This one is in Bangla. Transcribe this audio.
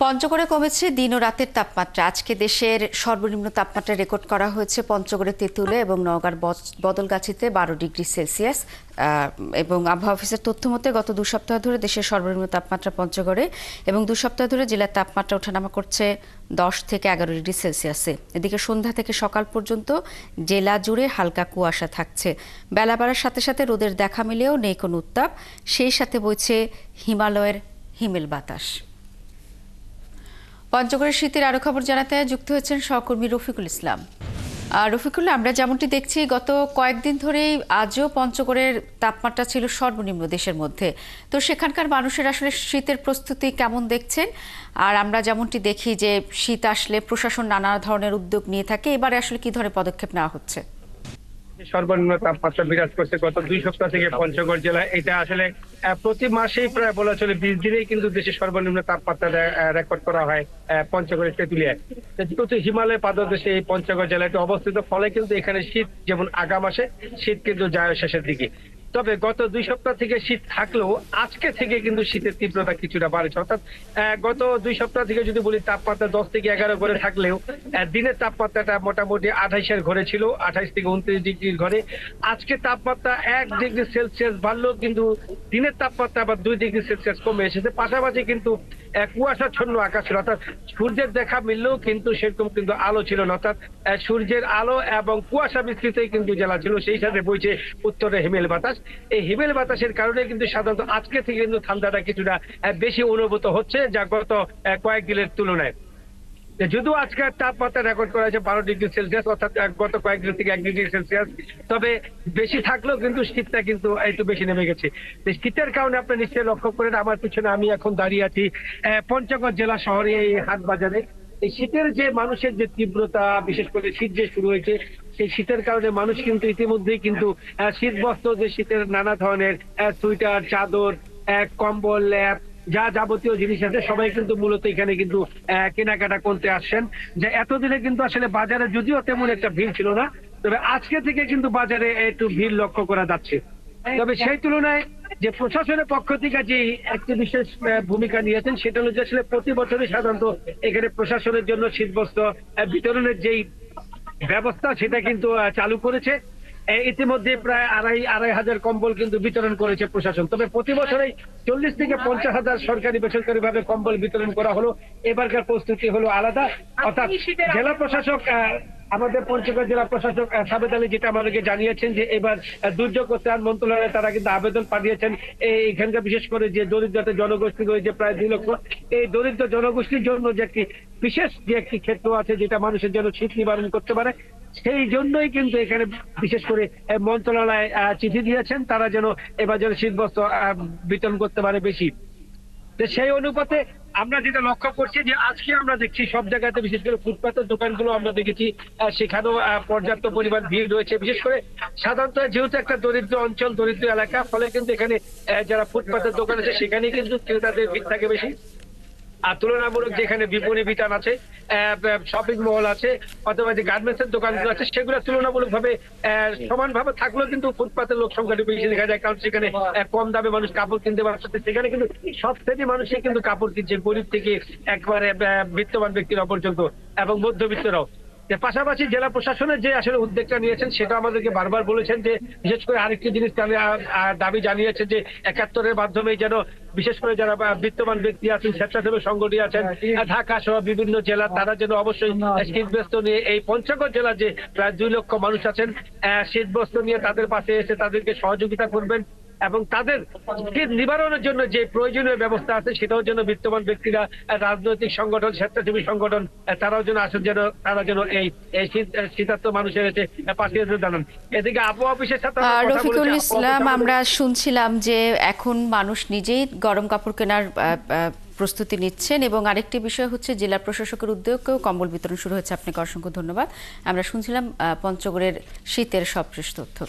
পঞ্চগড়ে কমেছে দিন ও রাতের তাপমাত্রা। আজকে দেশের সর্বনিম্ন তাপমাত্রা রেকর্ড করা হয়েছে পঞ্চগড়ে তেঁতুলে এবং নওগাঁর বদলগাছিতে 12 ডিগ্রি সেলসিয়াস। এবং আবহাওয়া অফিসের তথ্য মতে গত 2 সপ্তাহ ধরে দেশের সর্বনিম্ন তাপমাত্রা পঞ্চগড়ে এবং 2 সপ্তাহ ধরে জেলার তাপমাত্রা ওঠানামা করছে 10 থেকে 11 ডিগ্রি সেলসিয়াসে। এদিকে সন্ধ্যা থেকে সকাল পর্যন্ত জেলা জুড়ে হালকা কুয়াশা থাকছে। বেলা বাড়ার সাথে সাথে রোদের দেখা মিলেও নেই কোনো উত্তাপ, সেই সাথে বইছে হিমালয়ের হিমেল বাতাস। পঞ্চগড়ের শীতের আরো খবর জানাতে যুক্ত হয়েছেন সহকর্মী রফিকুল ইসলাম। রফিকুল, আমরা যেমনটি দেখছি গত কয়েকদিন ধরেই আজও পঞ্চগড়ের তাপমাত্রা ছিল সর্বনিম্ন দেশের মধ্যে। তো সেখানকার মানুষের আসলে শীতের প্রস্তুতি কেমন দেখছেন? আর আমরা যেমনটি দেখি যে শীত আসলে প্রশাসন নানা ধরনের উদ্যোগ নিয়ে থাকে, এবারে আসলে কি ধরনের পদক্ষেপ নেওয়া হচ্ছে? সর্বনিম্ন তাপমাত্রা বিরাজ করছে গত 2 সপ্তাহ থেকে পঞ্চগড় জেলায়। এটা আসলে প্রতি মাসেই প্রায় বলা চলে 20 দিনেই কিন্তু দেশের সর্বনিম্ন তাপমাত্রা রেকর্ড করা হয় পঞ্চগড়ের তেঁতুলিয়ায়। যেহেতু হিমালয় পাদদেশে এই পঞ্চগড় জেলাটি অবস্থিত, ফলে কিন্তু এখানে শীত যেমন আগাম আসে, শীত কিন্তু যায় শেষের দিকে। তবে গত 2 সপ্তাহ থেকে শীত থাকলেও আজকে থেকে কিন্তু শীতের তীব্রতা কিছুটা বাড়ছে। অর্থাৎ গত 2 সপ্তাহ থেকে যদি বলি তাপমাত্রা 10 থেকে 11 ঘরে থাকলেও দিনের তাপমাত্রাটা মোটামুটি 28-এর ঘরে ছিল, 28 থেকে 29 ডিগ্রির ঘরে। আজকে তাপমাত্রা 1 ডিগ্রি সেলসিয়াস বাড়লেও কিন্তু দিনের তাপমাত্রা আবার 2 ডিগ্রি সেলসিয়াস কমে এসেছে। পাশাপাশি কিন্তু কুয়াশাচ্ছন্ন আকাশ ছিল, অর্থাৎ সূর্যের দেখা মিললেও কিন্তু সেরকম কিন্তু আলো ছিল না। অর্থাৎ সূর্যের আলো এবং কুয়াশা মিশ্রিতই কিন্তু জেলা ছিল। সেই সাথে বইছে উত্তরে হিমেল বাতাস। এই হিমেল বাতাসের কারণে কিন্তু সাধারণত আজকে থেকে কিন্তু ঠান্ডাটা কিছুটা বেশি অনুভূত হচ্ছে যা গত কয়েকদিনের তুলনায়। যদিও আজকের তাপমাত্রা রেকর্ড করা হয়েছে 12 ডিগ্রি সেলসিয়াস, অর্থাৎ গত কয়েকদিন থেকে 1 ডিগ্রি সেলসিয়াস। তবে বেশি থাকলেও কিন্তু শীতটা কিন্তু একটু বেশি নেমে গেছে। শীতের কারণে আপনি নিশ্চয়ই লক্ষ্য করেন আমার পিছনে আমি এখন দাঁড়িয়ে আছি পঞ্চগড় জেলা শহরে এই হাট বাজারে। এই শীতের যে মানুষের যে তীব্রতা, বিশেষ করে শীত যে শুরু হয়েছে, সেই শীতের কারণে মানুষ কিন্তু ইতিমধ্যেই কিন্তু শীত বস্ত্র, যে শীতের নানা ধরনের সোয়েটার, চাদর, কম্বল, ল্যাপ, যা যাবতীয় জিনিস আছে সবাই কিন্তু মূলত এখানে কিন্তু কেনাকাটা করতে আসছেন। যে এতদিনে কিন্তু আসলে বাজারে যদিও তেমন একটা ভিড় ছিল না, তবে আজকে থেকে কিন্তু বাজারে একটু ভিড় লক্ষ্য করা যাচ্ছে। তবে সেই তুলনায় যে প্রশাসনের পক্ষ থেকে যে একটি বিশেষ ভূমিকা নিয়েছেন সেটা হলো যে আসলে প্রতি বছরই সাধারণত এখানে প্রশাসনের জন্য শীতবস্ত্র বিতরণের যেই ব্যবস্থা সেটা কিন্তু চালু করেছে। ইতিমধ্যে প্রায় আড়াই হাজার কম্বল কিন্তু বিতরণ করেছে প্রশাসন। তবে প্রতি বছরেই 40 থেকে 50 হাজার সরকারি বেসরকারি ভাবে কম্বল বিতরণ করা হলো। এবারকার প্রস্তুতি হলো আলাদা, অর্থাৎ জেলা প্রশাসক আমাদের পঞ্চগড় জেলা প্রশাসক সাবেদ আলী যেটা আমাদেরকে জানিয়েছেন যে এবার দুর্যোগ ও ত্রাণ মন্ত্রণালয়ে তারা কিন্তু আবেদন পাঠিয়েছেন এইখানকার বিশেষ করে যে দরিদ্রতা জনগোষ্ঠী রয়েছে প্রায় 2 লক্ষ, এই দরিদ্র জনগোষ্ঠীর জন্য যে একটি বিশেষ যে একটি ক্ষেত্র আছে যেটা মানুষের জন্য শীত নিবারণ করতে পারে, সেই জন্যই কিন্তু এখানে বিশেষ করে মন্ত্রণালয় চিঠি দিয়েছেন তারা যেন এবার যেন শীতবস্ত্র বিতরণ করতে পারে বেশি। সেই অনুপাতে আমরা যেটা লক্ষ্য করছি যে আজকে আমরা দেখছি সব জায়গাতে, বিশেষ করে ফুটপাতের দোকানগুলো আমরা দেখেছি সেখানেও পর্যাপ্ত পরিমাণ ভিড় রয়েছে। বিশেষ করে সাধারণত যেহেতু একটা দরিদ্র অঞ্চল, দরিদ্র এলাকা, ফলে কিন্তু এখানে যারা ফুটপাতের দোকান আছে সেখানে কিন্তু ক্রেতাদের ভিড় থাকে বেশি। আর তুলনামূলক যেখানে বিপণী বিতান আছে, শপিং মল আছে, অথবা যে গার্মেন্টস এর দোকানগুলো আছে, সেগুলো তুলনামূলক ভাবে সমানভাবে থাকলেও কিন্তু ফুটপাতের লোক সংখ্যাটা বেশি দেখা যায়, কারণ সেখানে কম দামে মানুষ কাপড় কিনতে পারছে। সেখানে কিন্তু সব শ্রেণীর মানুষই কিন্তু কাপড় কিনছে, গরিব থেকে একবারে বিত্তবান ব্যক্তিরা পর্যন্ত এবং মধ্যবিত্তরাও। পাশাপাশি জেলা প্রশাসনের যে আসলে উদ্যোগটা নিয়েছেন সেটা আমাদেরকে বারবার বলেছেন যে বিশেষ করে আরেকটি জিনিস দাবি জানিয়েছেন যে 71-এর মাধ্যমে যেন বিশেষ করে যারা বিত্তবান ব্যক্তি আছেন, স্বেচ্ছাসেবক সংগঠন আছেন ঢাকা সহ বিভিন্ন জেলা, তারা যেন অবশ্যই শীতবস্ত্র নিয়ে এই পঞ্চগড় জেলার যে প্রায় 2 লক্ষ মানুষ আছেন শীতবস্ত্র নিয়ে তাদের পাশে এসে তাদেরকে সহযোগিতা করবেন এবং তাদের শীত নিবারণের জন্য যে প্রয়োজনীয় ব্যবস্থা আছে সেটাও যেন বিত্তবান ব্যক্তিরা, রাজনৈতিক সংগঠন, স্বেচ্ছাসেবী সংগঠন তারাও যেন আসেন, যেন তারা যেন এই শীতার্ত মানুষের পাশে এসে দাঁড়ান। এদিকে আবহাওয়া অফিসের সাথে রফিকুল ইসলাম, আমরা শুনছিলাম যে এখন মানুষ নিজেই গরম কাপড় কেনার প্রস্তুতি নিচ্ছেন এবং আরেকটি বিষয় হচ্ছে জেলা প্রশাসকের উদ্যোগেও কম্বল বিতরণ শুরু হয়েছে। আপনাকে অসংখ্য ধন্যবাদ। আমরা শুনছিলাম পঞ্চগড়ের শীতের সবশেষ তথ্য।